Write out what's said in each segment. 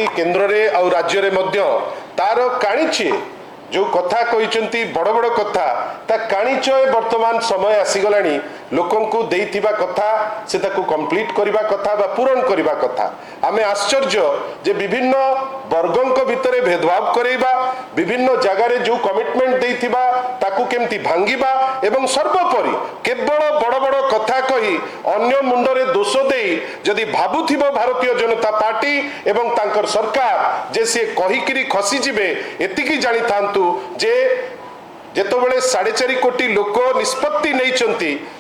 कहते केन्द्र में आ राज्य में तार काणीचे जो कथा कहते बड़ बड़ कथा ता काणीच वर्तमान समय आसीगला लोकों को देइथिबा कथा से ताकू कंप्लीट करबा कथा बा पूरण करबा कथा आमे आश्चर्य जे विभिन्न वर्गों भितर भेदभाव करैबा विभिन्न जगार जो कमिटमेंट देइथिबा ताकू केमती भांगिबा एवं सर्वोपरि केवल बड़ बड़ कथा कही अन्य मुंडरे दोष देई जदि भाबुथिबो भारतीय जनता पार्टी एवं तांकर सरकार जे से कहिकिरी खसी जिवे एतिकी जानि थांतु जे जेतबेले 4.5 कोटी लोक निष्पत्ति नहीं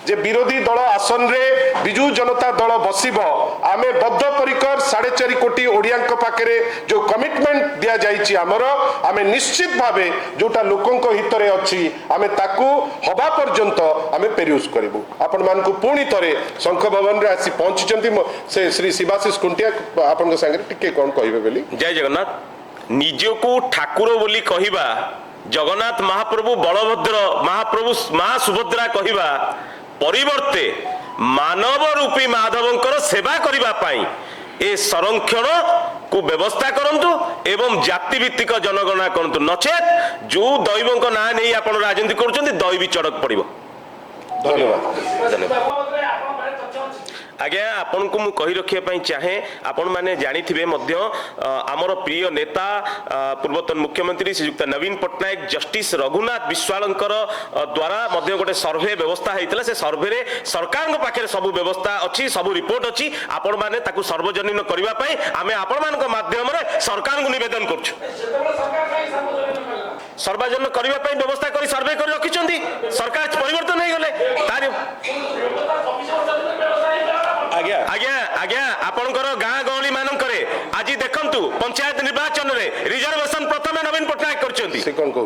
जे विरोधी दल आसन रे बिजू जनता दल बसिबो आमे बद्धपरिकर 4.5 कोटी ओडिया पाखे जो कमिटमेंट दिया जाइछि आमर आमे निश्चित भावे जोटा लोकों हित रे अछि आमे ताकू हबा पर्यंत आमे पेरिउस करिबु आपण मान को पुणी तरे शंख भवन रे आसी पहुंचीचंती से श्री शिवाशिष कुंटिया आपण संगे टिके कोन कहिबे बेली जय जगन्नाथ निजको ठाकुर बोली कहिबा जगन्नाथ महाप्रभु बलभद्र महाप्रभु माँ सुभद्रा कहिबा परिवर्ते मानव रूपी माधवंकर सेवा करिबा पाई ए संरक्षण को व्यवस्था करंतु एवं जाति भित्तिक जनगणना करंतु नचेत जो दैवंक ना नहीं आपण राजनीति करूछंती दैवी चढ़क पड़िबो। धन्यवाद धन्यवाद आज्ञा आपण को मु कहि रखिया पई चाहे आपण माने जानि थिबे मध्य आमर प्रिय नेता पूर्वतन मुख्यमंत्री श्रीयुक्त नवीन पट्टनायक जस्टिस रघुनाथ विश्वालंकर द्वारा मध्य गोटे सर्वे व्यवस्था हेतिला से सर्वे रे सरकार पाखे सब व्यवस्था अच्छी सब रिपोर्ट अच्छी आपण माने ताकू सार्वजनीन करबा पई आमे आपण मानक माध्यम रे सरकार को निवेदन करछु सार्वजनीन करबा पई व्यवस्था करी सर्वे करी रखिचंदी सरकार परिवर्तन हे गले तार आज्ञा आज्ञा आज्ञा आपणकर गाँ गहली मानकरे आज देखंतु पंचायत निर्वाचन रे रिजर्वेशन प्रथमे नवीन पट्टनायक करछंती से कोन को